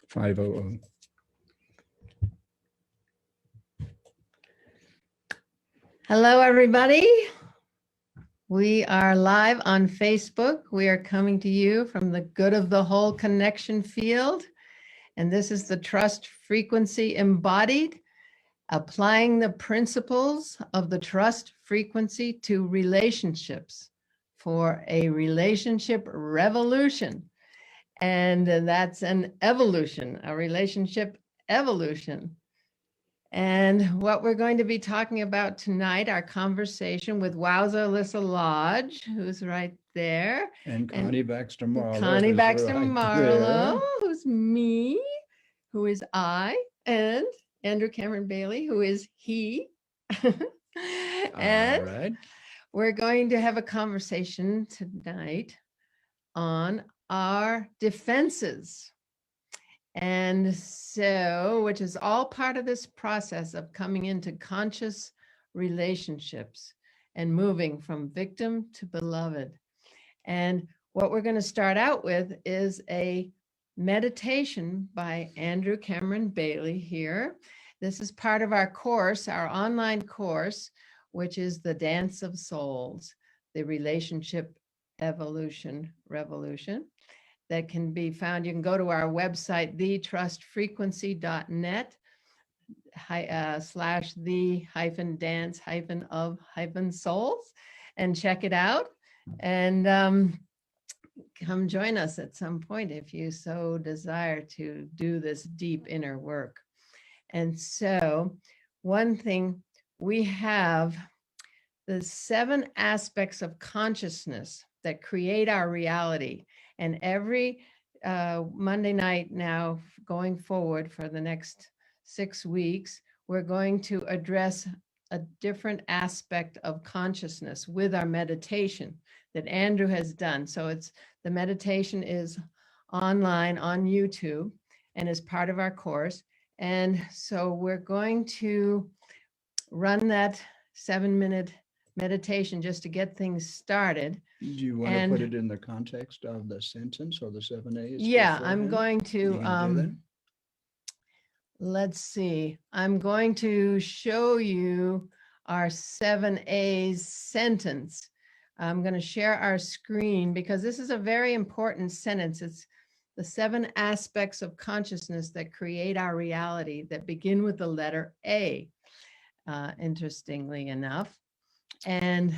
500. Hello, everybody. We are live on Facebook. We are coming to you from the Good of the Whole Connection field. And this is the Trust Frequency Embodied, applying the principles of the trust frequency to relationships for a relationship revolution. And that's an evolution, a relationship evolution. And what we're going to be talking about tonight, our conversation with Wowza Elisa Lodge, who's right there. And Connie Baxter Marlow. Connie Baxter right Marlow, there. who's me, who is I, and Andrew Cameron Bailey, who is he. And All right. we're going to have a conversation tonight on our defenses. And so, which is all part of this process of coming into conscious relationships and moving from victim to beloved. And what we're going to start out with is a meditation by Andrew Cameron Bailey here. This is part of our course, our online course, which is the Dance of Souls, the Relationship Evolution Revolution. That can be found. You can go to our website, thetrustfrequency.net /the-dance-of-souls, and check it out. And come join us at some point if you so desire to do this deep inner work. And so one thing, we have the 7 aspects of consciousness that create our reality. And every Monday night now, going forward for the next 6 weeks, we're going to address a different aspect of consciousness with our meditation that Andrew has done. So the meditation is online on YouTube and is part of our course. And so we're going to run that 7-minute meditation just to get things started. Do you want to put it in the context of the sentence or the 7 A's? Yeah, I'm going to, let's see. I'm going to show you our 7 A's sentence. I'm going to share our screen because this is a very important sentence. It's the 7 aspects of consciousness that create our reality that begin with the letter A, interestingly enough. And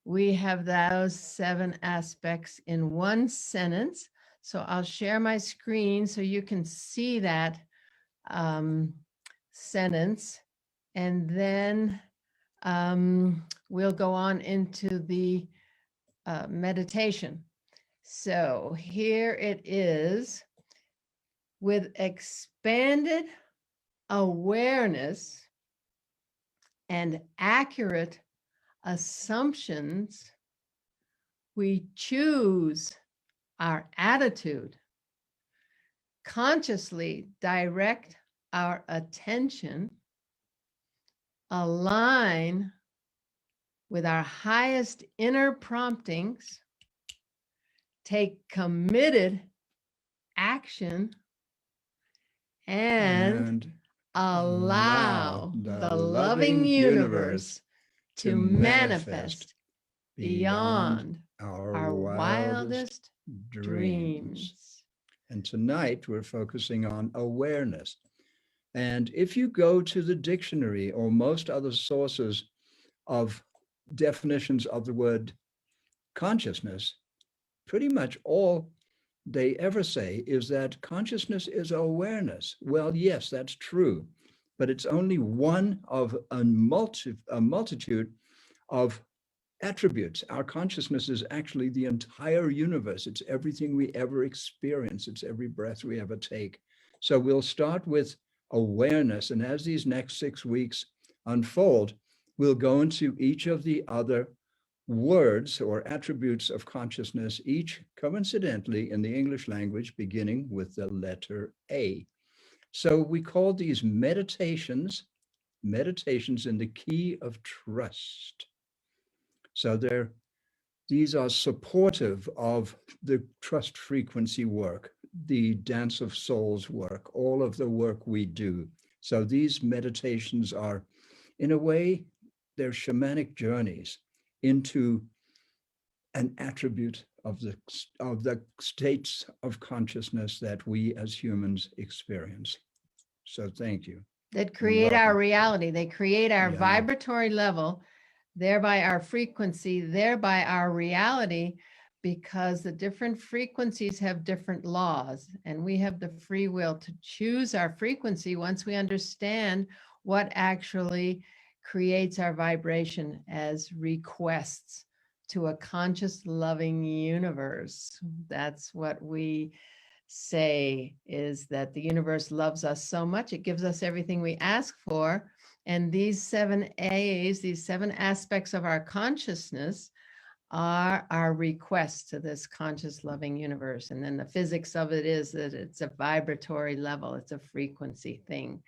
we have those 7 aspects in one sentence. So I'll share my screen so you can see that sentence. And then we'll go on into the meditation. So here it is. With expanded awareness and accurate assumptions, we choose our attitude, consciously direct our attention, align with our highest inner promptings, take committed action, and allow the loving universe to manifest beyond our wildest dreams. And tonight we're focusing on awareness. And if you go to the dictionary or most other sources of definitions of the word consciousness, pretty much all they ever say is that consciousness is awareness. Well, yes, that's true, but it's only one of a multitude of attributes. Our consciousness is actually the entire universe. It's everything we ever experience. It's every breath we ever take. So we'll start with awareness. And as these next 6 weeks unfold, we'll go into each of the other words or attributes of consciousness, each coincidentally in the English language beginning with the letter A. So we call these meditations in the key of trust. So these are supportive of the trust frequency work. the Dance of Souls work, all of the work we do. So these meditations are, in a way, they're shamanic journeys into an attribute of the states of consciousness that we as humans experience. So thank you. That create our Welcome. reality. They create our Yeah. vibratory level, thereby our frequency, thereby our reality, because the different frequencies have different laws, and we have the free will to choose our frequency once we understand what actually creates our vibration as requests to a conscious, loving universe. That's what we say, is that the universe loves us so much, it gives us everything we ask for. And these 7 A's, these 7 aspects of our consciousness, are our requests to this conscious, loving universe. And then the physics of it is that it's a vibratory level, it's a frequency thing.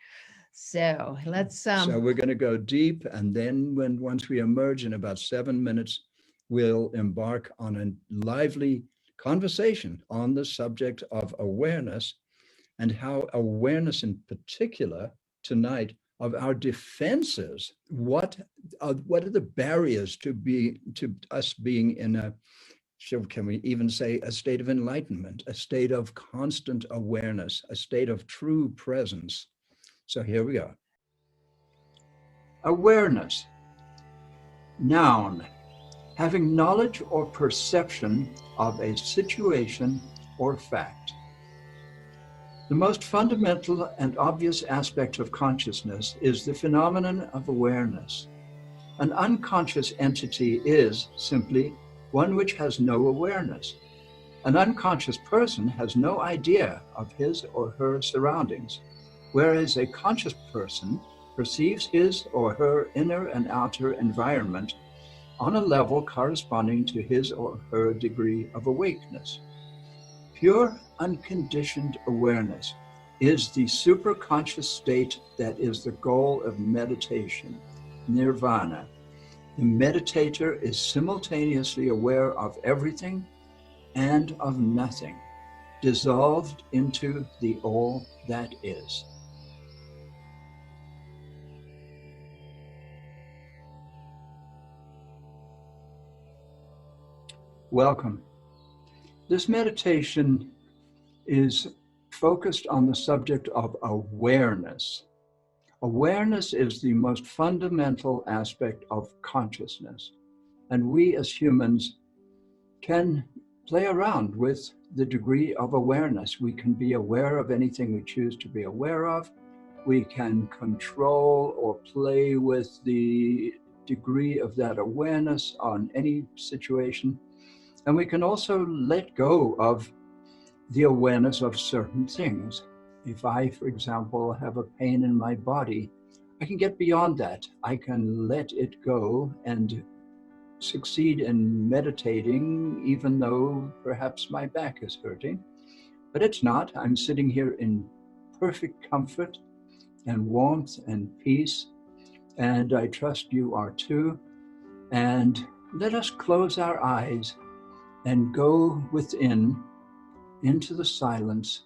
So let's So we're going to go deep, and then once we emerge in about 7 minutes, we'll embark on a lively conversation on the subject of awareness, and how awareness in particular tonight of our defenses. What are the barriers to us being in a, can we even say, a state of enlightenment, a state of constant awareness, a state of true presence? So here we go. Awareness. Noun. Having knowledge or perception of a situation or fact. The most fundamental and obvious aspect of consciousness is the phenomenon of awareness. An unconscious entity is simply one which has no awareness. An unconscious person has no idea of his or her surroundings, whereas a conscious person perceives his or her inner and outer environment on a level corresponding to his or her degree of awakeness. Pure, unconditioned awareness is the superconscious state that is the goal of meditation, nirvana. The meditator is simultaneously aware of everything and of nothing, dissolved into the all that is. Welcome. This meditation is focused on the subject of awareness. Awareness is the most fundamental aspect of consciousness, and we as humans can play around with the degree of awareness. We can be aware of anything we choose to be aware of. We can control or play with the degree of that awareness on any situation. And we can also let go of the awareness of certain things. If I, for example, have a pain in my body, I can get beyond that. I can let it go and succeed in meditating, even though perhaps my back is hurting. But it's not. I'm sitting here in perfect comfort and warmth and peace, and I trust you are too. And let us close our eyes and go within, into the silence,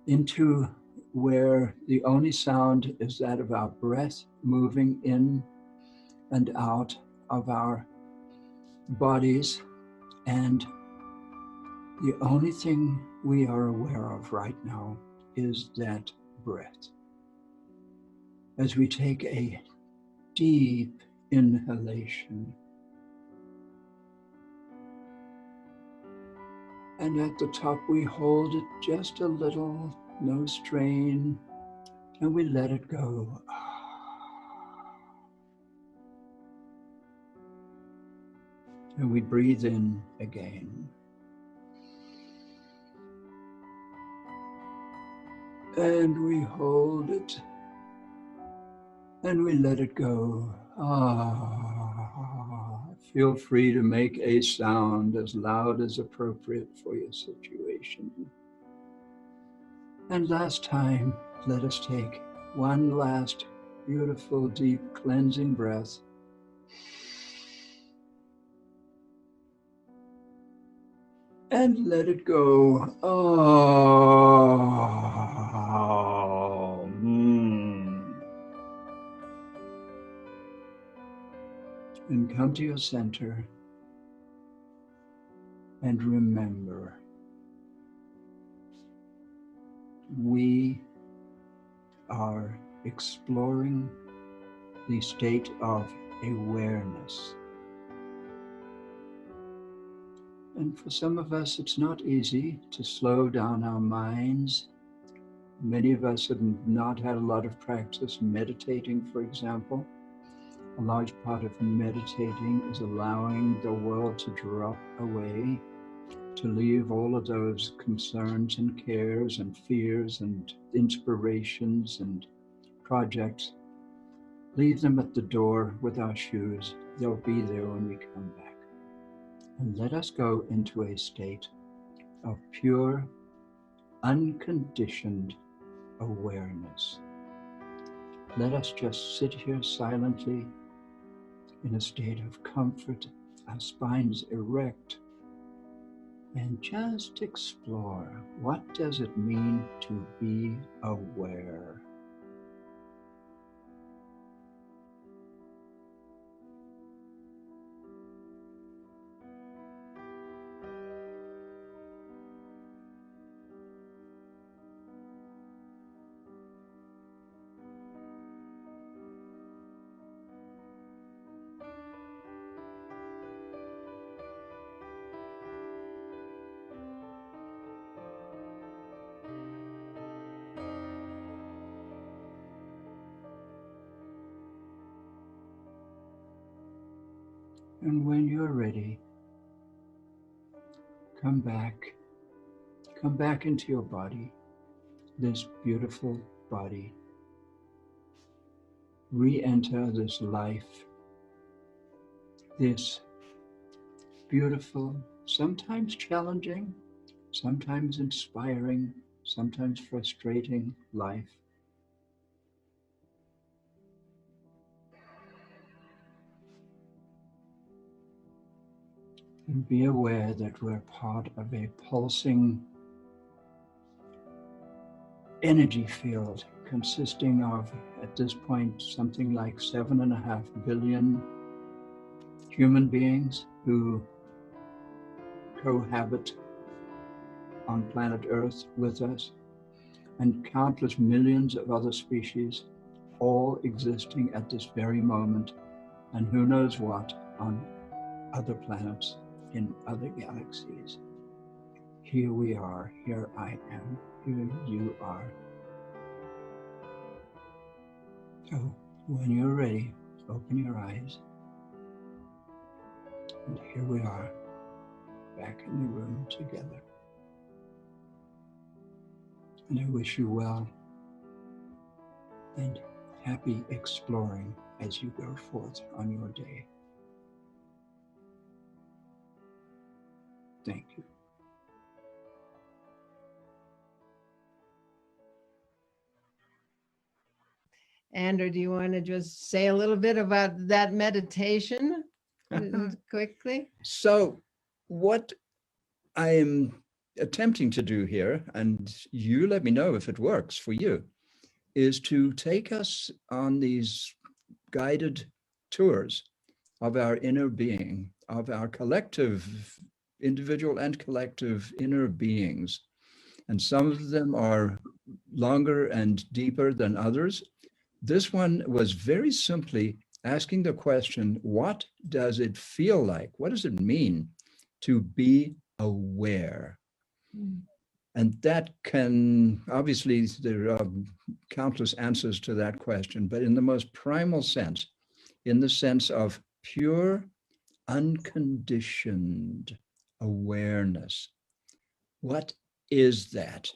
into where the only sound is that of our breath moving in and out of our bodies. And the only thing we are aware of right now is that breath. As we take a deep inhalation, and at the top we hold it just a little, no strain, and we let it go. And we breathe in again. And we hold it, and we let it go. Feel free to make a sound as loud as appropriate for your situation. And last time, let us take one last beautiful, deep, cleansing breath. And let it go. Oh. And come to your center and remember, we are exploring the state of awareness. And for some of us, it's not easy to slow down our minds. Many of us have not had a lot of practice meditating, for example. A large part of meditating is allowing the world to drop away, to leave all of those concerns and cares and fears and inspirations and projects. Leave them at the door with our shoes. They'll be there when we come back. And let us go into a state of pure, unconditioned awareness. Let us just sit here silently in a state of comfort, our spines erect, and just explore, what does it mean to be aware? And when you're ready, come back into your body, this beautiful body. Re-enter this life, this beautiful, sometimes challenging, sometimes inspiring, sometimes frustrating life. And be aware that we're part of a pulsing energy field consisting of, at this point, something like 7.5 billion human beings who cohabit on planet Earth with us, and countless millions of other species, all existing at this very moment, and who knows what on other planets in other galaxies. Here we are, here I am, here you are. So when you're ready, open your eyes. And here we are, back in the room together. And I wish you well and happy exploring as you go forth on your day. Thank you. Andrew, do you want to just say a little bit about that meditation quickly? So what I am attempting to do here, and you let me know if it works for you, is to take us on these guided tours of our inner being, of our collective, individual and collective inner beings. And some of them are longer and deeper than others. This one was very simply asking the question, what does it feel like? What does it mean to be aware? And that can, obviously, there are countless answers to that question, but in the most primal sense, in the sense of pure, unconditioned awareness. What is that?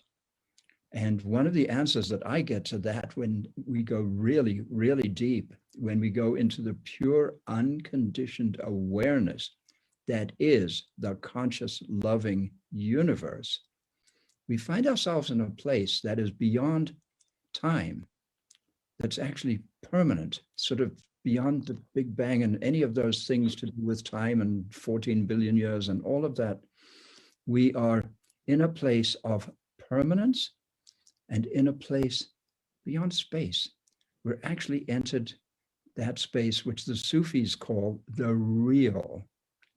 And one of the answers that I get to that when we go really, really deep, when we go into the pure, unconditioned awareness that is the conscious, loving universe, we find ourselves in a place that is beyond time, that's actually permanent, sort of beyond the Big Bang and any of those things to do with time and 14 billion years and all of that. We are in a place of permanence and in a place beyond space. We're actually entered that space which the Sufis call the real,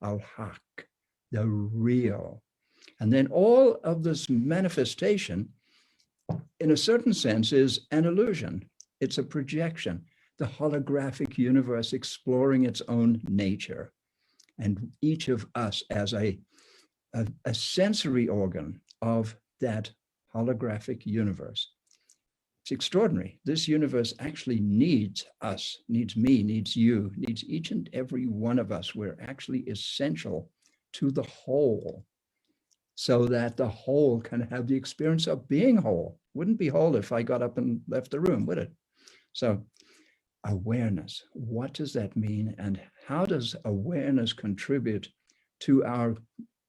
al-haq, the real. And then all of this manifestation, in a certain sense, is an illusion. It's a projection, the holographic universe exploring its own nature. And each of us as a sensory organ of that holographic universe. It's extraordinary. This universe actually needs us, needs me, needs you, needs each and every one of us. We're actually essential to the whole, so that the whole can have the experience of being whole. Wouldn't be whole if I got up and left the room, would it? So awareness, what does that mean? And how does awareness contribute to our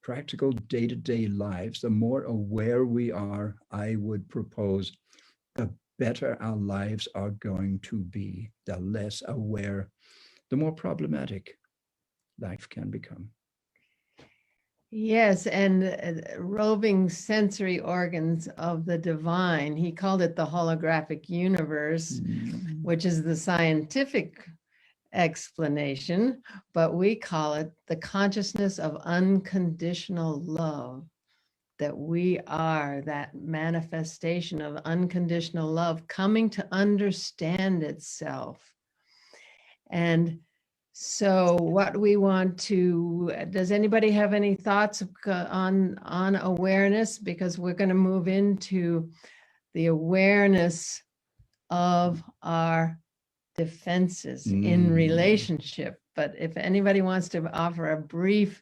practical day-to-day lives? The more aware we are, I would propose, the better our lives are going to be. The less aware, the more problematic life can become. Yes, and roving sensory organs of the divine. He called it the holographic universe, which is the scientific explanation, but we call it the consciousness of unconditional love, that we are that manifestation of unconditional love coming to understand itself. And so what we want to, does anybody have any thoughts on awareness? Because we're going to move into the awareness of our defenses in relationship. But if anybody wants to offer a brief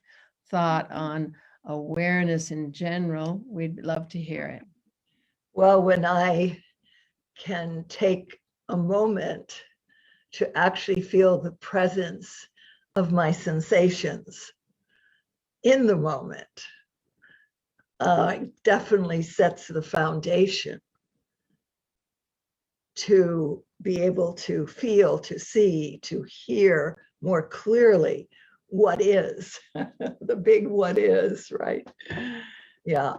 thought on awareness in general, we'd love to hear it. Well, when I can take a moment to actually feel the presence of my sensations in the moment, definitely sets the foundation to be able to feel, to see, to hear more clearly what is, the big what is, right? Yeah.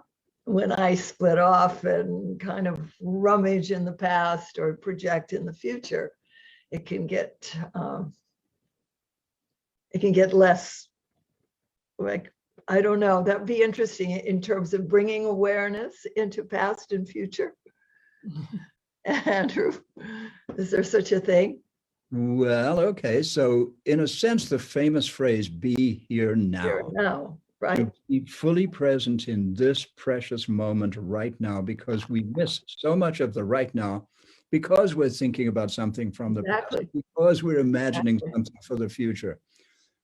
When I split off and kind of rummage in the past or project in the future, it can get less, like, I don't know, that'd be interesting in terms of bringing awareness into past and future. Andrew, is there such a thing? Well, okay. So in a sense, the famous phrase, be here now. Here now, right? Be fully present in this precious moment right now, because we miss so much of the right now because we're thinking about something from the past, because we're imagining something for the future.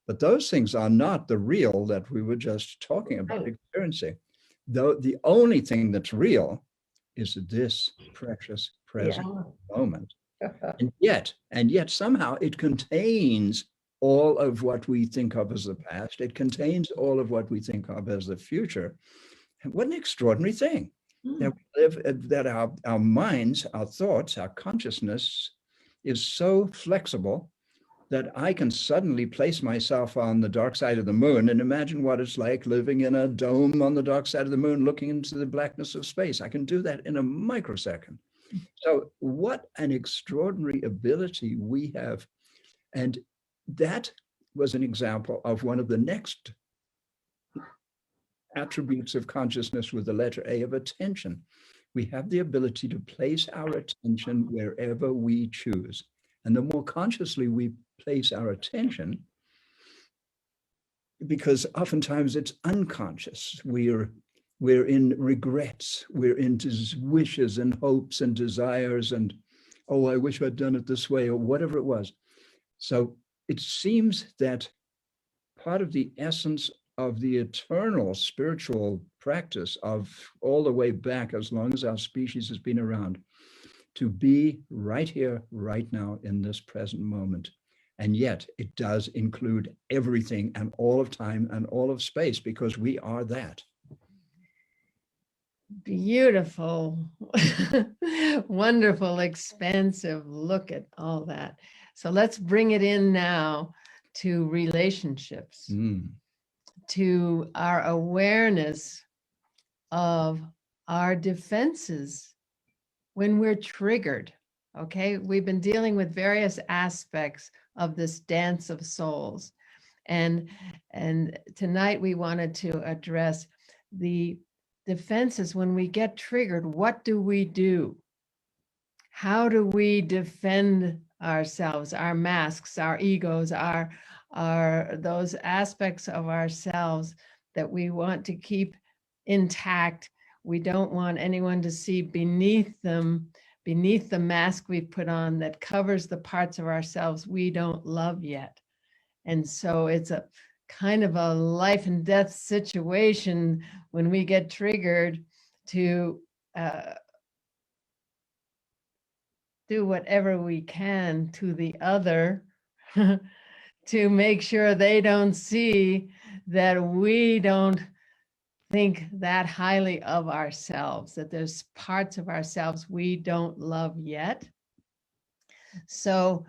But those things are not the real that we were just talking about, experiencing. Though the only thing that's real is this precious present moment. And yet somehow it contains all of what we think of as the past. It contains all of what we think of as the future. And what an extraordinary thing that we live, that our minds, our thoughts, our consciousness is so flexible that I can suddenly place myself on the dark side of the moon and imagine what it's like living in a dome on the dark side of the moon, looking into the blackness of space. I can do that in a microsecond. So what an extraordinary ability we have. And that was an example of one of the next attributes of consciousness with the letter A, of attention. We have the ability to place our attention wherever we choose. And the more consciously we place our attention, because oftentimes it's unconscious, we're in regrets, we're into wishes and hopes and desires and, oh, I wish I'd done it this way, or whatever it was. So it seems that part of the essence of the eternal spiritual practice of all the way back, as long as our species has been around, to be right here, right now, in this present moment. And yet it does include everything and all of time and all of space, because we are that. Beautiful, wonderful, expansive look at all that. So let's bring it in now to relationships, to our awareness of our defenses when we're triggered. Okay, we've been dealing with various aspects of this dance of souls. And tonight we wanted to address the defenses when we get triggered. What do we do? How do we defend ourselves, our masks, our egos, our those aspects of ourselves that we want to keep intact? We don't want anyone to see beneath them, beneath the mask we've put on that covers the parts of ourselves we don't love yet. And so it's a kind of a life and death situation when we get triggered to do whatever we can to the other to make sure they don't see that we don't think that highly of ourselves, that there's parts of ourselves we don't love yet. So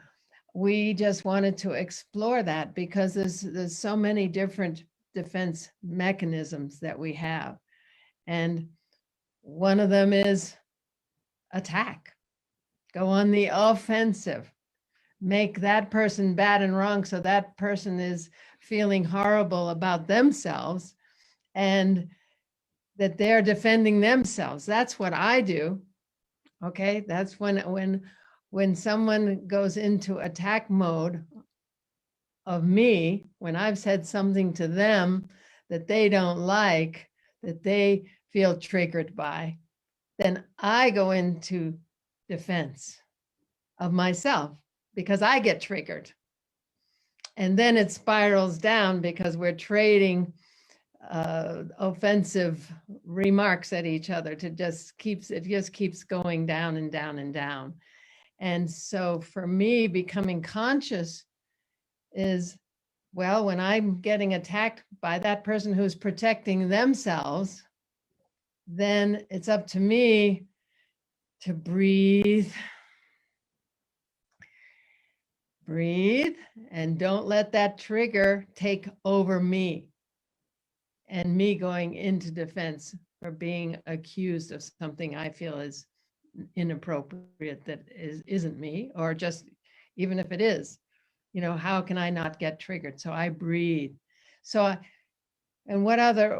we just wanted to explore that because there's so many different defense mechanisms that we have. And one of them is attack. Go on the offensive. Make that person bad and wrong so that person is feeling horrible about themselves and that they're defending themselves. That's what I do. Okay, that's when someone goes into attack mode of me, when I've said something to them that they don't like, that they feel triggered by, then I go into defense of myself because I get triggered. And then it spirals down because we're trading offensive remarks at each other it just keeps going down and down and down. And so for me, becoming conscious is, well, when I'm getting attacked by that person who's protecting themselves, then it's up to me to breathe, and don't let that trigger take over me and me going into defense for being accused of something I feel is inappropriate that isn't me, or just even if it is, how can I not get triggered? So I breathe. So, and what other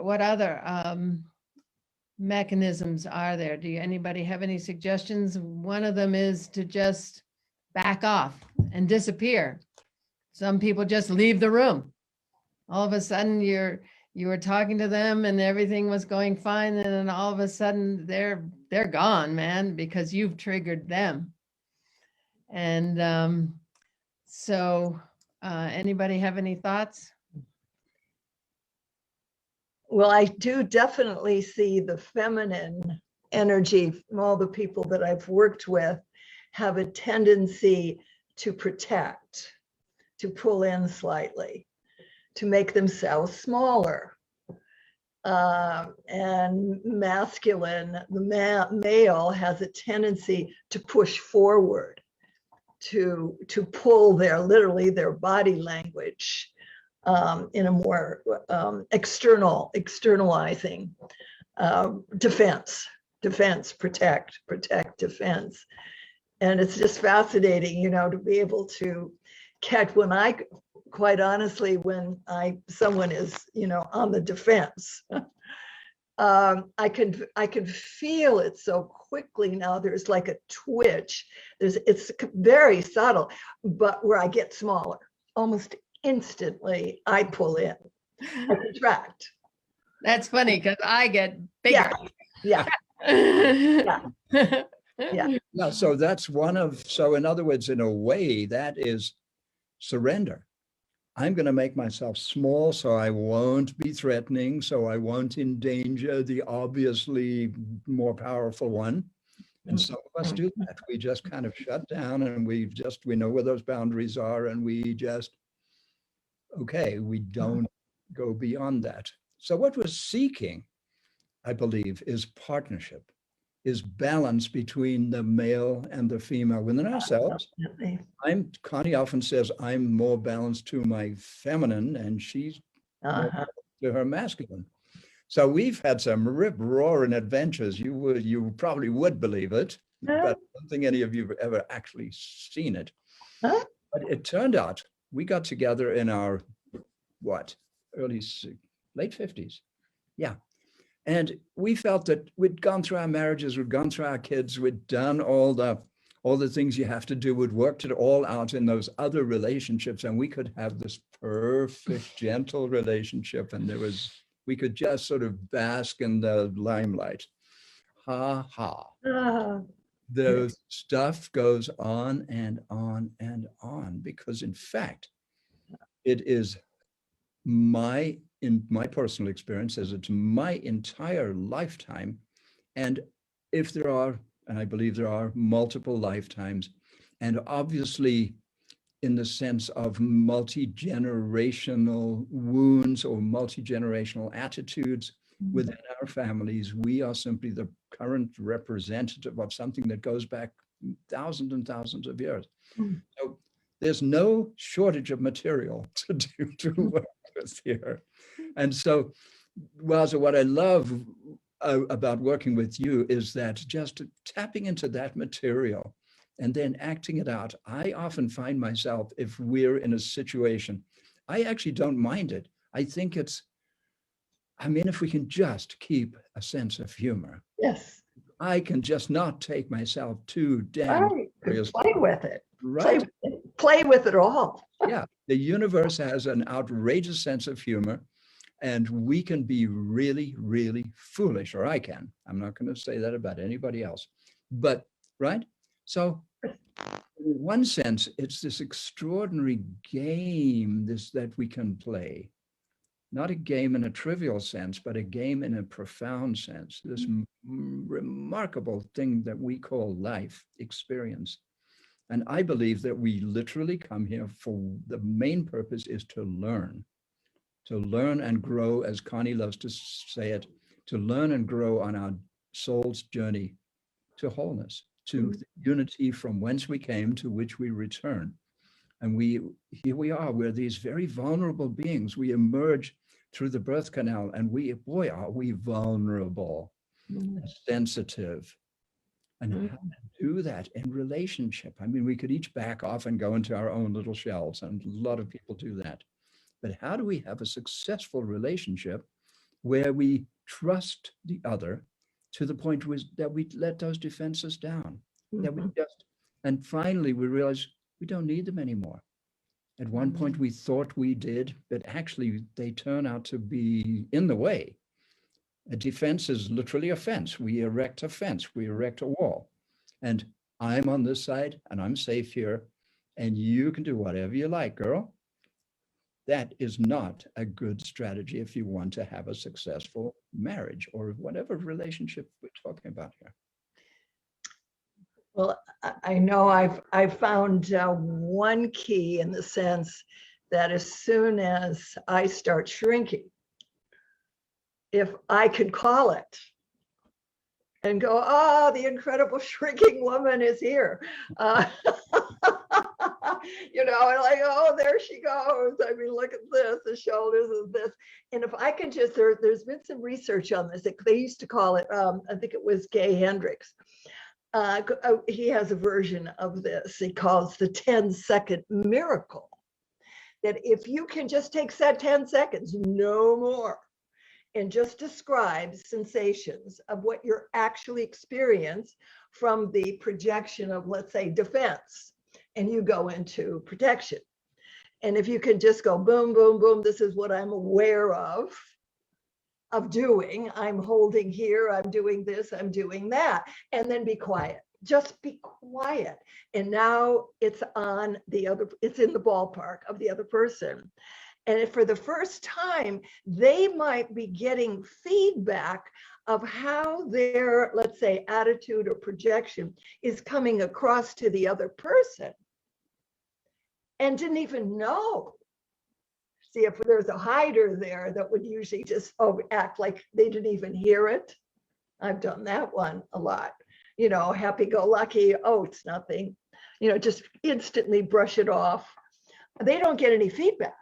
mechanisms are there? Anybody have any suggestions? One of them is to just back off and disappear. Some people just leave the room. All of a sudden you were talking to them and everything was going fine, and then all of a sudden they're gone, man, because you've triggered them. And so anybody have any thoughts? Well, I do definitely see the feminine energy from all the people that I've worked with have a tendency to protect, to pull in slightly, to make themselves smaller. And masculine, the male has a tendency to push forward, to pull literally their body language in a more externalizing defense, protect, defense. And it's just fascinating, to be able to catch quite honestly, when someone is, on the defense, I can feel it so quickly now. There's like a twitch. It's very subtle, but where I get smaller, almost instantly, I pull in, I contract. That's funny because I get bigger. Yeah. Yeah, so that's so in other words, in a way, that is surrender. I'm going to make myself small so I won't be threatening, so I won't endanger the obviously more powerful one. And some of us do that. We just kind of shut down and we know where those boundaries are, and we don't go beyond that. So what we're seeking, I believe, is partnership, is balance between the male and the female within ourselves. Connie often says, I'm more balanced to my feminine and she's more to her masculine. So we've had some rip-roaring adventures. You probably would believe it, but I don't think any of you have ever actually seen it. Huh? But it turned out we got together in our, late 50s. Yeah. And we felt that we'd gone through our marriages, we'd gone through our kids, we'd done all the things you have to do, we'd worked it all out in those other relationships, and we could have this perfect, gentle relationship, and we could just sort of bask in the limelight. Ha ha. The stuff goes on and on and on, because in fact, it is in my personal experience, as it's my entire lifetime. And if there are, and I believe there are, multiple lifetimes, and obviously in the sense of multi-generational wounds or multi-generational attitudes within our families, we are simply the current representative of something that goes back thousands and thousands of years. So there's no shortage of material to work with here. And so, Wowza, what I love about working with you is that just tapping into that material and then acting it out. I often find myself, if we're in a situation, I actually don't mind it. I think if we can just keep a sense of humor. Yes. I can just not take myself too damn seriously. Play with it. Right. Play with it all. Yeah. The universe has an outrageous sense of humor, and we can be really, really foolish, or I can. I'm not going to say that about anybody else. But, right? So in one sense, it's this extraordinary game that we can play. Not a game in a trivial sense, but a game in a profound sense. This remarkable thing that we call life experience. And I believe that we literally come here for the main purpose is to learn and grow, as Connie loves to say it, to learn and grow on our soul's journey to wholeness, to the unity from whence we came, to which we return. And here we are, we're these very vulnerable beings. We emerge through the birth canal, and boy, are we vulnerable, sensitive. And how to do that in relationship. I mean, we could each back off and go into our own little shells, and a lot of people do that. But how do we have a successful relationship where we trust the other to the point that we let those defenses down, that we and finally we realize we don't need them anymore. At one point we thought we did, but actually they turn out to be in the way. A defense is literally a fence. We erect a fence, we erect a wall. And I'm on this side and I'm safe here, and you can do whatever you like, girl. That is not a good strategy if you want to have a successful marriage or whatever relationship we're talking about here. Well, I know I've found one key in the sense that as soon as I start shrinking, if I could call it and go, oh, the incredible shrinking woman is here. And like, oh, there she goes. I mean, look at this, the shoulders of this. And if I can just, there's been some research on this. They used to call it, I think it was Gay Hendricks. He has a version of this. He calls the 10-second miracle. That if you can just take that 10 seconds, no more, and just describe sensations of what you're actually experience from the projection of, let's say, defense, and you go into protection. And if you can just go boom, boom, boom, this is what I'm aware of doing. I'm holding here, I'm doing this, I'm doing that, and then be quiet. Just be quiet. And now it's in the ballpark of the other person. And for the first time, they might be getting feedback of how their, let's say, attitude or projection is coming across to the other person and didn't even know. See, if there's a hider there that would usually just act like they didn't even hear it. I've done that one a lot. Happy-go-lucky, oh, it's nothing. Just instantly brush it off. They don't get any feedback.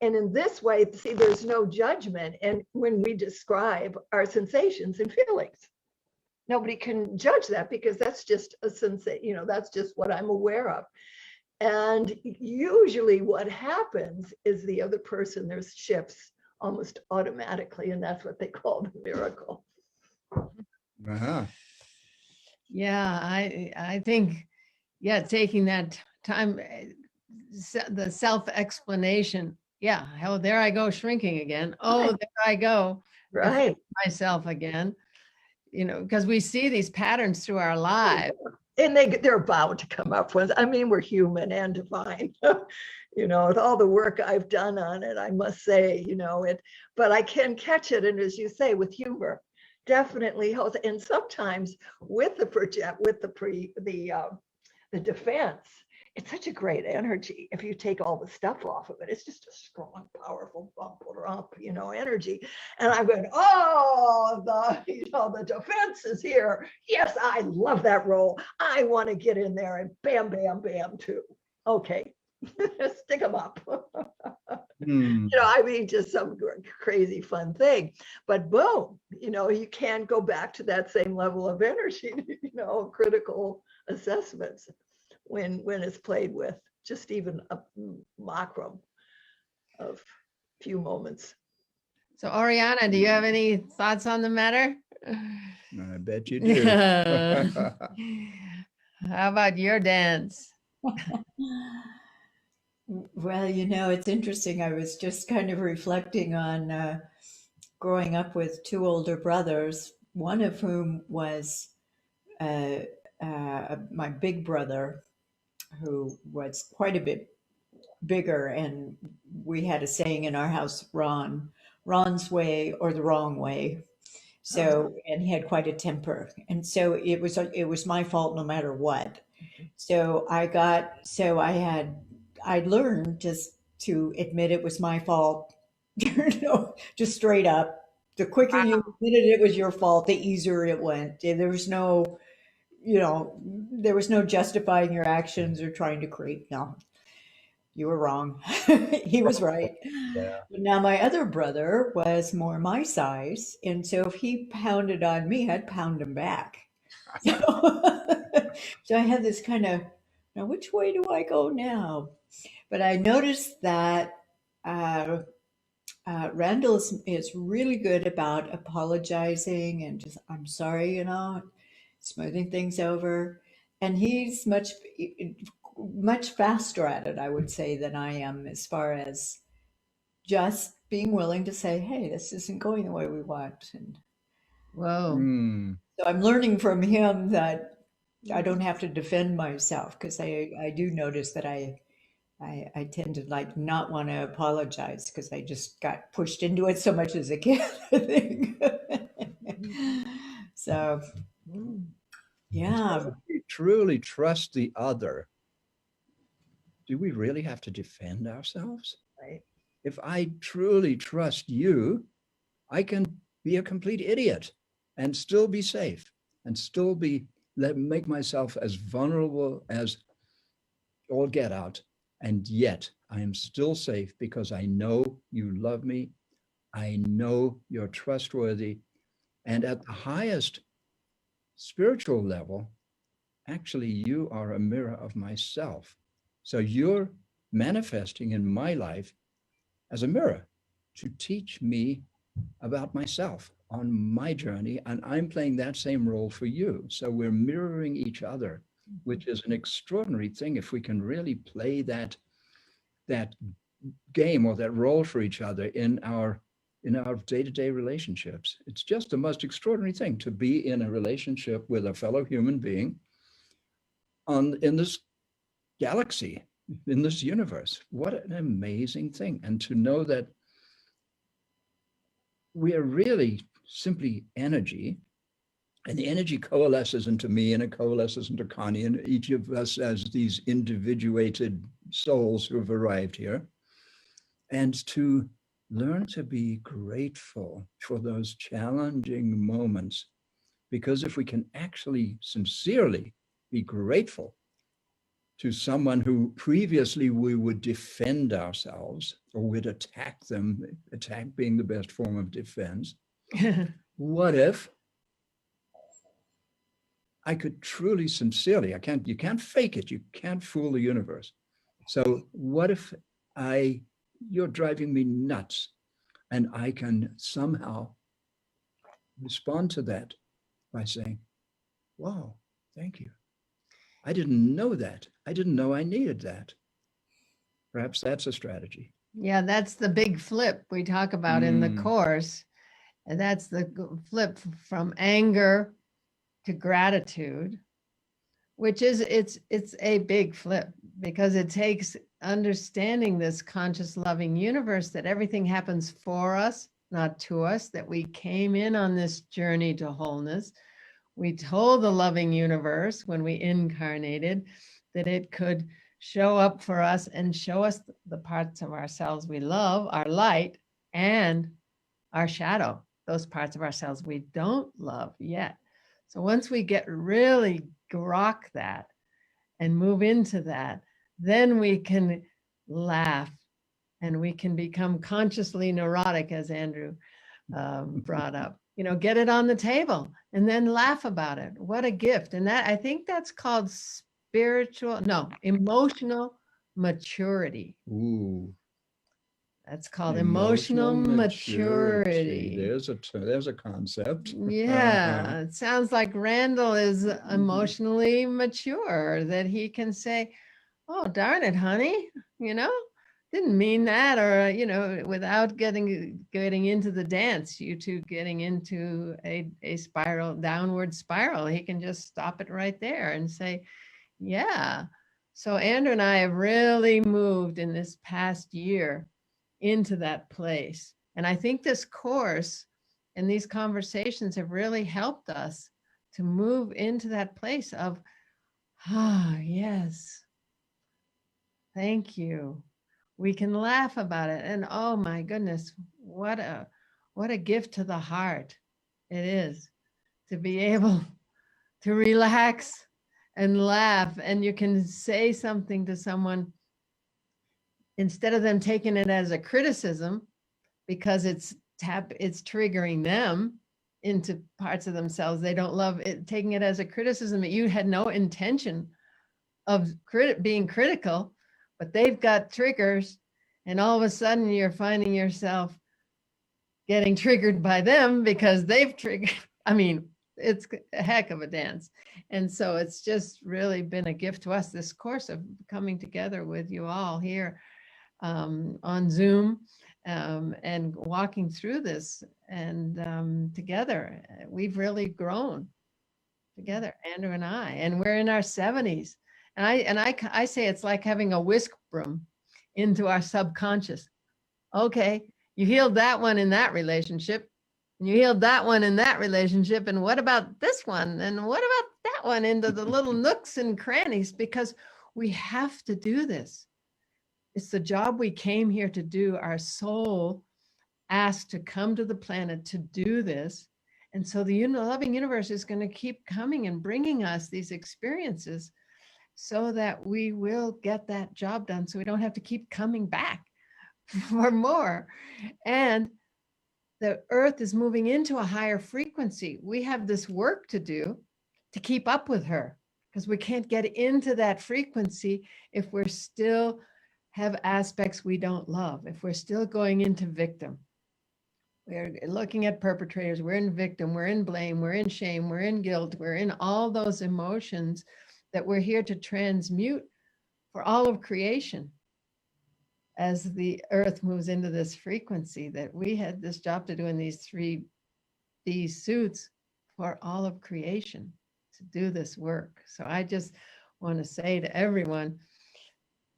And in this way, see, there's no judgment. And when we describe our sensations and feelings, nobody can judge that because that's just a sensation, you know, that's just what I'm aware of. And usually what happens is the other person, there's shifts almost automatically, and that's what they call the miracle. Uh-huh. Yeah, I think, yeah, taking that time, the self-explanation. Yeah, hell, there I go shrinking again. Oh, Right. there I go Right. myself again. You know, because we see these patterns through our lives. And they're bound to come up with, I mean, we're human and divine. You know, with all the work I've done on it, I must say, you know, but I can catch it. And as you say, with humor, definitely helps. And sometimes with the defense, it's such a great energy. If you take all the stuff off of it, it's just a strong, powerful bump, you know, energy. And I'm going, oh, the defense is here. Yes, I love that role. I want to get in there and bam, bam, bam, too. Okay, stick them up. You know, I mean, just some crazy fun thing. But boom, you know, you can go back to that same level of energy, you know, critical assessments when it's played with just even a macro of few moments. So Oriana, do you have any thoughts on the matter? I bet you do. How about your dance? Well, you know, it's interesting. I was just kind of reflecting on growing up with two older brothers, one of whom was my big brother, who was quite a bit bigger. And we had a saying in our house, Ron's way or the wrong way. So, and he had quite a temper. And so it was my fault no matter what. So I learned just to admit it was my fault, you know, just straight up. The quicker you admitted it was your fault, the easier it went. There was no, you know, there was no justifying your actions or trying to create. No, you were wrong. He was right. Yeah. But now my other brother was more my size, and so if he pounded on me, I'd pound him back. So, so I had this kind of, now which way do I go now? But I noticed that Randall is really good about apologizing and just, I'm sorry, you know, smoothing things over. And he's much faster at it, I would say, than I am, as far as just being willing to say, hey, this isn't going the way we want. And Whoa. so I'm learning from him that I don't have to defend myself, because I do notice that I tend to like not want to apologize because I just got pushed into it so much as a kid, I think. So, yeah. So if we truly trust the other, do we really have to defend ourselves? Right. If I truly trust you, I can be a complete idiot and still be safe and still make myself as vulnerable as all get out. And yet I am still safe because I know you love me. I know you're trustworthy. And at the highest spiritual level, actually, you are a mirror of myself. So you're manifesting in my life as a mirror to teach me about myself on my journey. And I'm playing that same role for you. So we're mirroring each other, which is an extraordinary thing if we can really play that game or that role for each other in our day-to-day relationships. It's just the most extraordinary thing to be in a relationship with a fellow human being in this galaxy, in this universe. What an amazing thing. And to know that we are really simply energy, and the energy coalesces into me and it coalesces into Connie and each of us as these individuated souls who have arrived here. And to learn to be grateful for those challenging moments, because if we can actually sincerely be grateful to someone who previously we would defend ourselves or would attack them, attack being the best form of defense. What if I could truly, sincerely, you can't fake it, you can't fool the universe. So what if you're driving me nuts, and I can somehow respond to that by saying, wow, thank you. I didn't know that. I didn't know I needed that. Perhaps that's a strategy. Yeah, that's the big flip we talk about in the course. And that's the flip from anger to gratitude, which is, it's a big flip, because it takes understanding this conscious loving universe, that everything happens for us, not to us, that we came in on this journey to wholeness. We told the loving universe when we incarnated that it could show up for us and show us the parts of ourselves we love, our light, and our shadow, those parts of ourselves we don't love yet. So once we get really grok that and move into that, then we can laugh and we can become consciously neurotic, as Andrew brought up. You know, get it on the table and then laugh about it. What a gift. And that, I think that's called emotional maturity. Ooh. That's called emotional maturity. There's a concept. Yeah, it sounds like Randall is emotionally mature, that he can say, oh, darn it, honey, you know, didn't mean that, or, you know, without getting into the dance, you two getting into a downward spiral, he can just stop it right there and say, yeah. So Andrew and I have really moved in this past year into that place. And I think this course and these conversations have really helped us to move into that place of, yes, thank you. We can laugh about it. And oh my goodness, what a gift to the heart it is to be able to relax and laugh. And you can say something to someone instead of them taking it as a criticism, because it's triggering them into parts of themselves they don't love, it taking it as a criticism that you had no intention of being critical, but they've got triggers, and all of a sudden you're finding yourself getting triggered by them because they've triggered. I mean, it's a heck of a dance. And so it's just really been a gift to us, this course of coming together with you all here on Zoom and walking through this, and together we've really grown together, Andrew and I, and we're in our 70s. And I say it's like having a whisk broom into our subconscious. Okay, you healed that one in that relationship, and you healed that one in that relationship, and what about this one? And what about that one, into the little nooks and crannies, because we have to do this. It's the job we came here to do. Our soul asked to come to the planet to do this. And so the loving universe is going to keep coming and bringing us these experiences so that we will get that job done, so we don't have to keep coming back for more. And the earth is moving into a higher frequency. We have this work to do to keep up with her, because we can't get into that frequency if we're still have aspects we don't love, if we're still going into victim. We're looking at perpetrators, we're in victim, we're in blame, we're in shame, we're in guilt, we're in all those emotions that we're here to transmute for all of creation. As the earth moves into this frequency, that we had this job to do in these 3D suits for all of creation to do this work. So I just want to say to everyone,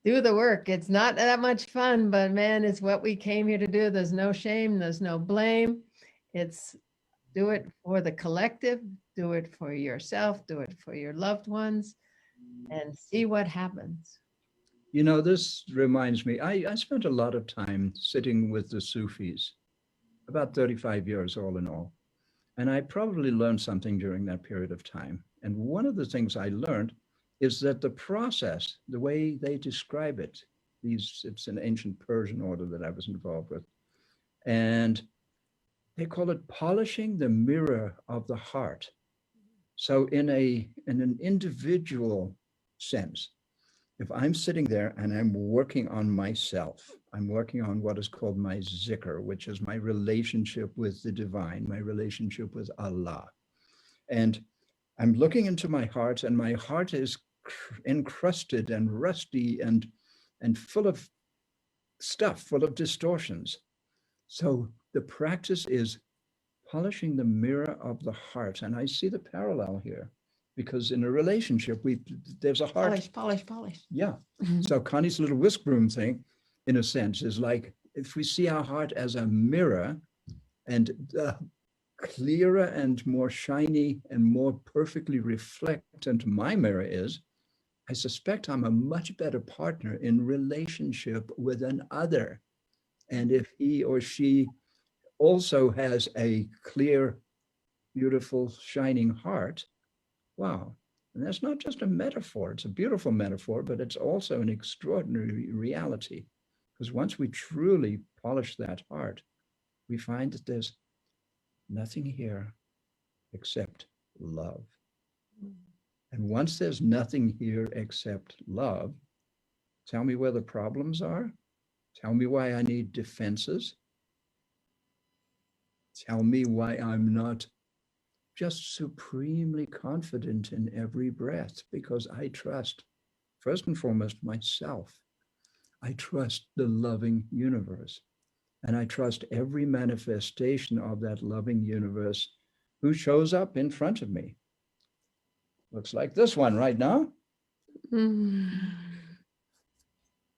do the work. It's not that much fun, but man, it's what we came here to do. There's no shame, there's no blame. It's do it for the collective, do it for yourself, do it for your loved ones, and see what happens. You know, this reminds me, I spent a lot of time sitting with the Sufis, about 35 years all in all. And I probably learned something during that period of time. And one of the things I learned is that the process, the way they describe it, it's an ancient Persian order that I was involved with, and they call it polishing the mirror of the heart. So in an individual sense, if I'm sitting there and I'm working on myself, I'm working on what is called my zikr, which is my relationship with the divine, my relationship with Allah. And I'm looking into my heart, and my heart is encrusted and rusty and full of stuff, full of distortions. So the practice is polishing the mirror of the heart. And I see the parallel here, because in a relationship, there's a heart. Polish, polish, polish. Yeah. So Connie's little whisk broom thing, in a sense, is like, if we see our heart as a mirror, and the clearer and more shiny and more perfectly reflectant my mirror is, I suspect I'm a much better partner in relationship with an other. And if he or she also has a clear, beautiful, shining heart, wow. And that's not just a metaphor. It's a beautiful metaphor, but it's also an extraordinary reality. Because once we truly polish that heart, we find that there's nothing here except love. And once there's nothing here except love, tell me where the problems are. Tell me why I need defenses. Tell me why I'm not just supremely confident in every breath, because I trust, first and foremost, myself. I trust the loving universe, and I trust every manifestation of that loving universe who shows up in front of me. Looks like this one right now.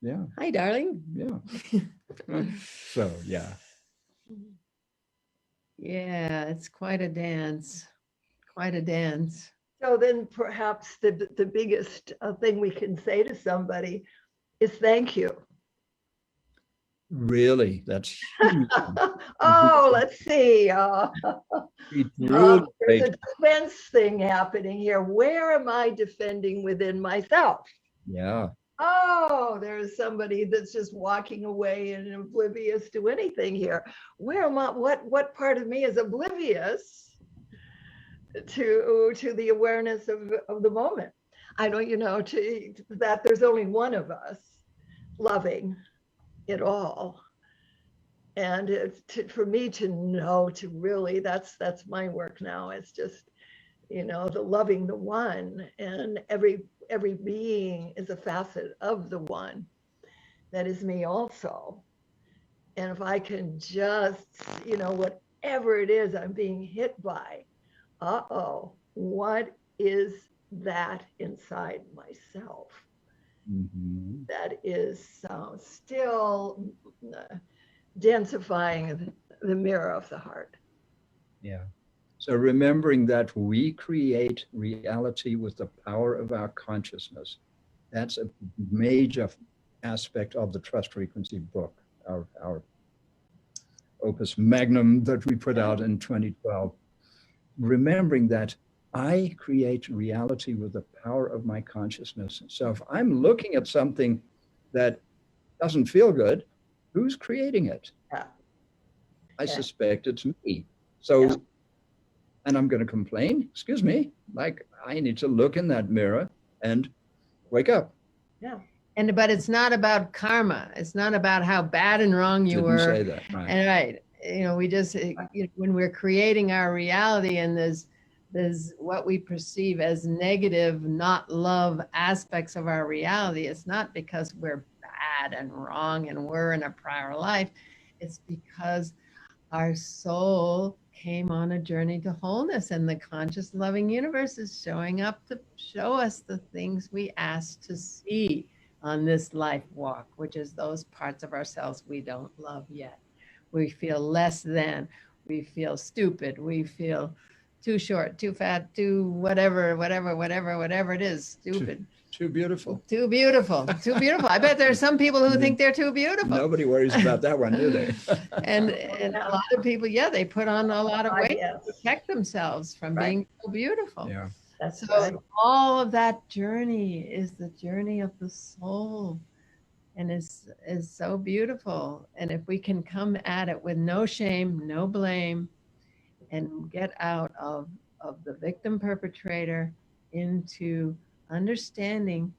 Yeah. Hi, darling. Yeah. So, yeah. Yeah, it's quite a dance. Quite a dance. So then perhaps the biggest thing we can say to somebody is thank you. Really, that's Oh, let's see. really There's a defense thing happening here. Where am I defending within myself? Yeah. Oh, there's somebody that's just walking away and oblivious to anything here. Where am I? What part of me is oblivious to the awareness of the moment? I don't, to that there's only one of us loving it all. And for me to know, to really, that's my work now. It's just, the loving the one, and every being is a facet of the one that is me also. And if I can just, whatever it is I'm being hit by, what is that inside myself? Mm-hmm. That is still densifying the mirror of the heart. Yeah. So remembering that we create reality with the power of our consciousness, that's a major aspect of the Trust Frequency book, our opus magnum that we put out in 2012. Remembering that I create reality with the power of my consciousness. So if I'm looking at something that doesn't feel good, who's creating it? Yeah. I suspect it's me. So, and I'm going to complain, excuse me, like I need to look in that mirror and wake up. Yeah. But it's not about karma. It's not about how bad and wrong you were. Didn't say that, right. And right, we just, when we're creating our reality, and there's what we perceive as negative, not love aspects of our reality, it's not because we're bad and wrong and we're in a prior life. It's because our soul came on a journey to wholeness, and the conscious loving universe is showing up to show us the things we asked to see on this life walk, which is those parts of ourselves we don't love yet. We feel less than, we feel stupid, we feel too short, too fat, too whatever it is, stupid. Too beautiful. Too beautiful. Too beautiful. I bet there are some people who think they're too beautiful. Nobody worries about that one, do they? and a lot of people, they put on a lot of weight Yes. to protect themselves from being so beautiful. Yeah. That's So right. all of that journey is the journey of the soul, and is so beautiful. And if we can come at it with no shame, no blame, and get out of the victim perpetrator into understanding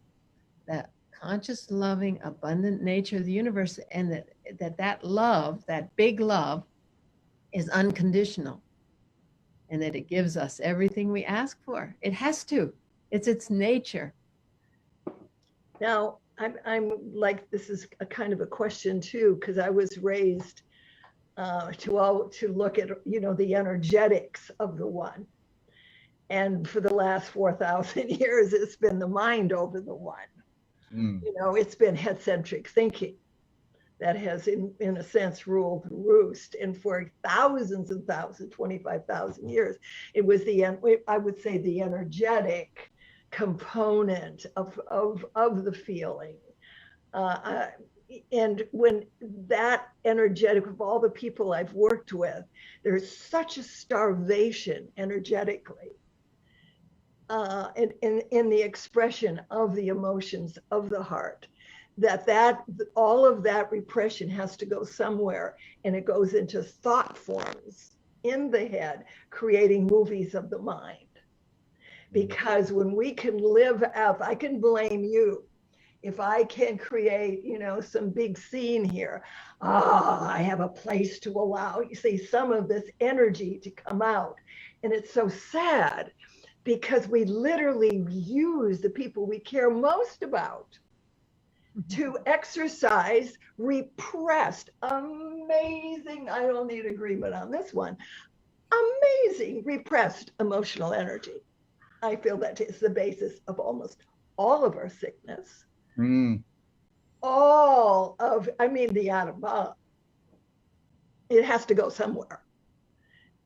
that conscious, loving, abundant nature of the universe, and that love, that big love, is unconditional, and that it gives us everything we ask for. It has to. It's its nature. Now, I'm like, this is a kind of a question too, because I was raised to look at, the energetics of the one. And for the last 4,000 years, it's been the mind over the one. Mm. It's been head-centric thinking that has, in a sense, ruled the roost. And for thousands and thousands, 25,000 years, it was I would say, the energetic component of the feeling. And when that energetic, of all the people I've worked with, there's such a starvation energetically in the expression of the emotions of the heart, that all of that repression has to go somewhere, and it goes into thought forms in the head, creating movies of the mind. Because when we can live out, I can blame you. If I can create, some big scene here, I have a place to allow, you see, some of this energy to come out. And it's so sad, because we literally use the people we care most about to exercise repressed, amazing, I don't need agreement on this one, amazing repressed emotional energy. I feel that is the basis of almost all of our sickness. Mm. The atom bomb. It has to go somewhere.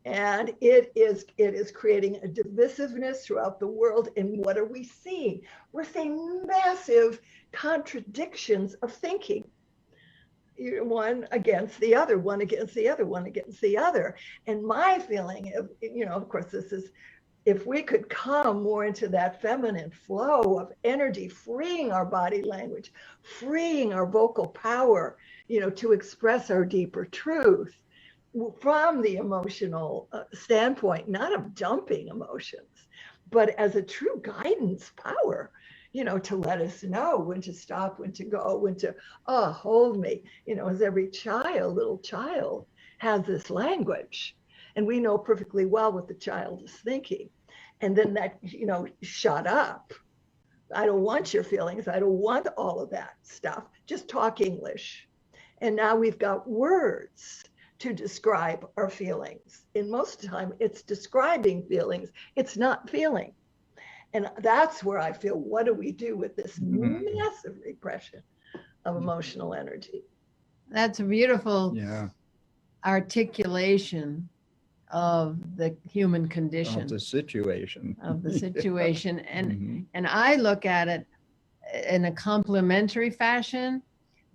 And it is creating a divisiveness throughout the world. And what are we seeing? We're seeing massive contradictions of thinking. One against the other, one against the other, one against the other. And my feeling of course, this is, if we could come more into that feminine flow of energy, freeing our body language, freeing our vocal power, to express our deeper truth from the emotional standpoint, not of dumping emotions, but as a true guidance power, to let us know when to stop, when to go, when to, hold me, as every little child has this language. And we know perfectly well what the child is thinking. And then that, shut up. I don't want your feelings. I don't want all of that stuff. Just talk English. And now we've got words to describe our feelings. And most of the time it's describing feelings. It's not feeling. And that's where I feel, what do we do with this massive repression of emotional energy? That's a beautiful Yeah. articulation of the human condition, Of the situation. And and I look at it in a complementary fashion,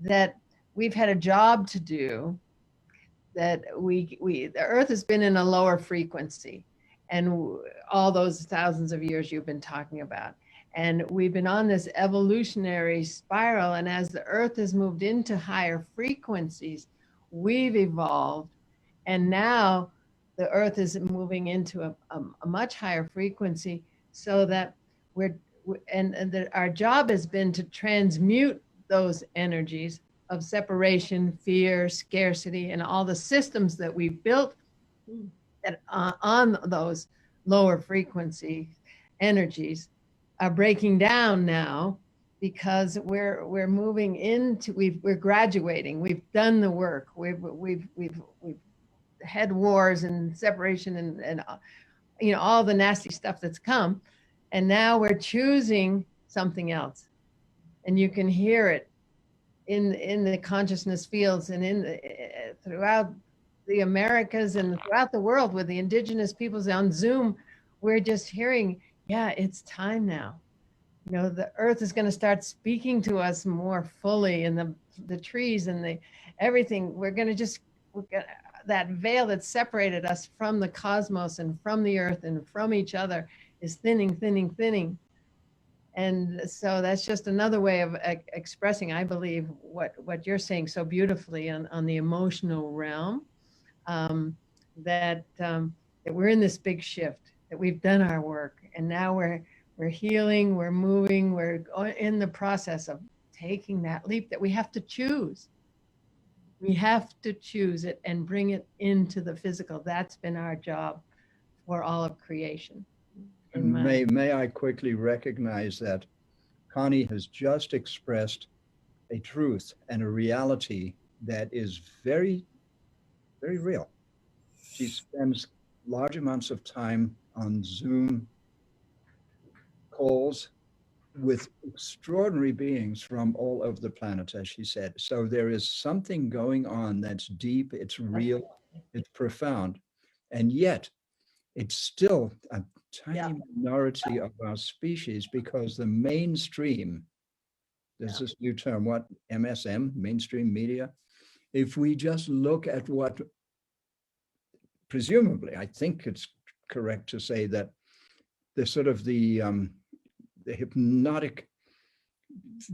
that we've had a job to do, that the earth has been in a lower frequency, and all those thousands of years you've been talking about, and we've been on this evolutionary spiral, and as the earth has moved into higher frequencies, we've evolved, and now the earth is moving into a much higher frequency, so that our job has been to transmute those energies of separation, fear, scarcity, and all the systems that we've built that on those lower frequency energies are breaking down now, because we're moving into, we're graduating, we've done the work, we've had wars and separation and all the nasty stuff that's come, and now we're choosing something else, and you can hear it in the consciousness fields and throughout the Americas and throughout the world with the indigenous peoples on Zoom. We're just hearing, yeah, it's time now. The earth is going to start speaking to us more fully, and the trees and the everything. We're going to that veil that separated us from the cosmos and from the earth and from each other is thinning, thinning, thinning. And so that's just another way of expressing, I believe, what you're saying so beautifully on the emotional realm, that we're in this big shift, that we've done our work, and now we're healing, we're moving, we're in the process of taking that leap that we have to choose. We have to choose it and bring it into the physical. That's been our job for all of creation. May I quickly recognize that Connie has just expressed a truth and a reality that is very, very real. She spends large amounts of time on Zoom calls with extraordinary beings from all over the planet, as she said. So there is something going on that's deep, it's real, it's profound, and yet it's still a tiny minority of our species, because the mainstream, there's this new term, what, MSM, mainstream media. If we just look at what, presumably, I think it's correct to say that the sort of the hypnotic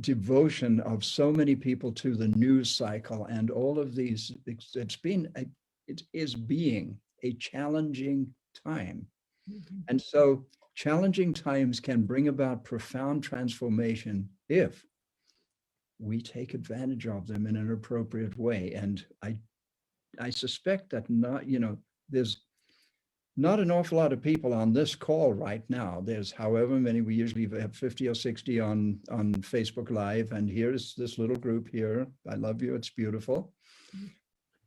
devotion of so many people to the news cycle and all of these, it is being a challenging time. And so challenging times can bring about profound transformation if we take advantage of them in an appropriate way. And I suspect that there's not an awful lot of people on this call right now. There's however many, we usually have 50 or 60 on Facebook Live, and here's this little group here. I love you, it's beautiful.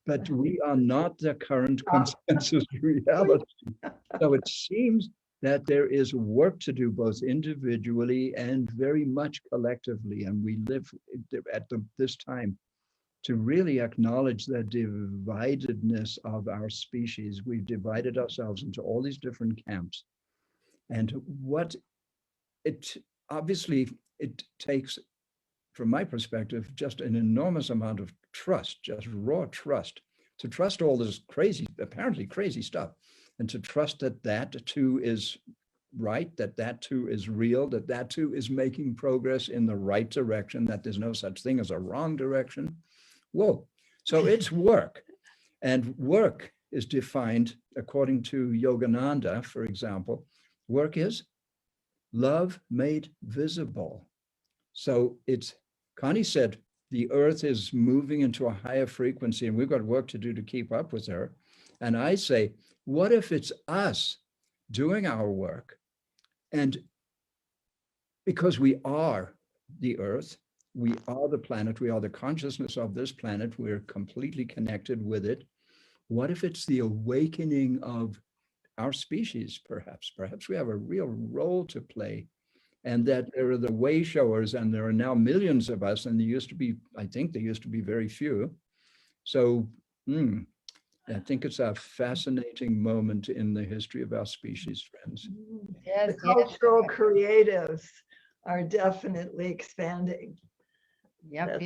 But we are not the current consensus reality. So it seems that there is work to do both individually and very much collectively. And we live at this time to really acknowledge the dividedness of our species. We've divided ourselves into all these different camps. And what obviously it takes, from my perspective, just an enormous amount of trust, just raw trust, to trust all this crazy, apparently crazy stuff, and to trust that that too is right, that that too is real, that that too is making progress in the right direction, that there's no such thing as a wrong direction. Whoa. So it's work. And work is defined according to Yogananda, for example. Work is love made visible. So it's, Connie said, the earth is moving into a higher frequency and we've got work to do to keep up with her. And I say, what if it's us doing our work? And because we are the earth, we are the planet, we are the consciousness of this planet, we're completely connected with it. What if it's the awakening of our species, perhaps? Perhaps we have a real role to play, and that there are the way showers, and there are now millions of us, and there used to be, I think there used to be very few. So I think it's a fascinating moment in the history of our species, friends. The cultural creatives are definitely expanding. Yep.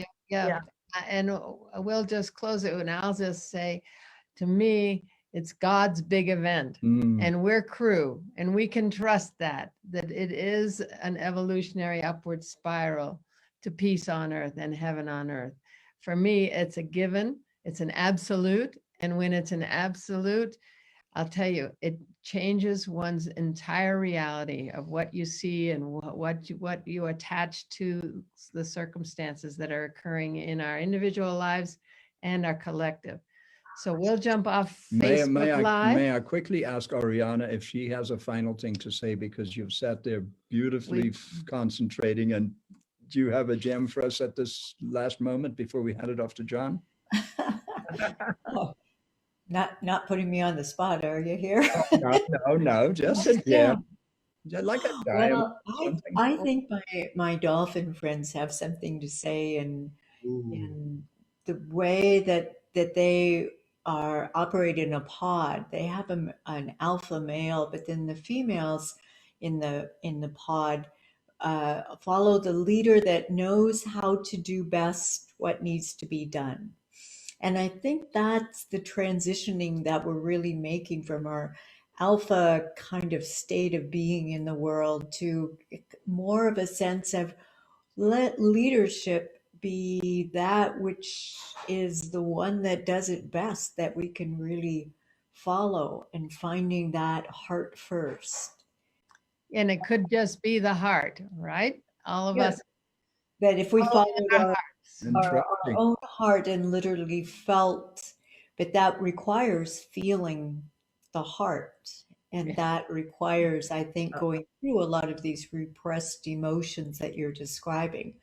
And we'll just close it, and I'll just say, to me, it's God's big event, and we're crew, and we can trust that it is an evolutionary upward spiral to peace on earth and heaven on earth. For me, it's a given, it's an absolute, and when it's an absolute, I'll tell you, it changes one's entire reality of what you see and what you attach to the circumstances that are occurring in our individual lives and our collective. So we'll jump off Facebook Live. May I quickly ask Oriana if she has a final thing to say, because you've sat there beautifully concentrating, and do you have a gem for us at this last moment before we hand it off to John? Oh. Not putting me on the spot, are you here? No, just a gem. Like a diamond. Well, I think my dolphin friends have something to say, and the way that they are operated in a pod. They have an alpha male, but then the females in the pod follow the leader that knows how to do best what needs to be done. And I think that's the transitioning that we're really making from our alpha kind of state of being in the world to more of a sense of let leadership be that which is the one that does it best, that we can really follow, and finding that heart first. And it could just be the heart, right? All of Yeah. us. That if we following followed our our Interesting. own heart and literally felt, but that requires feeling the heart. And Yeah. that requires, I think, going through a lot of these repressed emotions that you're describing,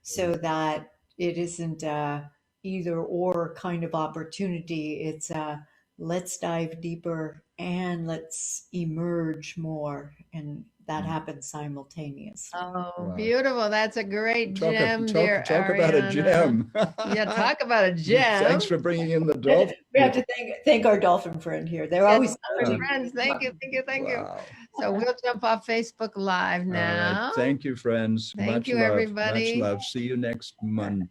so that it isn't a either or kind of opportunity. It's a let's dive deeper and let's emerge more. And that happens simultaneously. Oh, Wow. beautiful. That's a great Talk, gem, talk, dear talk about a Ariana. gem. Yeah, talk about a gem. Thanks for bringing in the dolphin. We have to thank our dolphin friend here. They're Yes, always our friends. Thank you, thank you, thank you. Wow. So we'll jump off Facebook Live All now. right. Thank you, friends. Thank Much you, love. everybody. Much love. See you next Monday.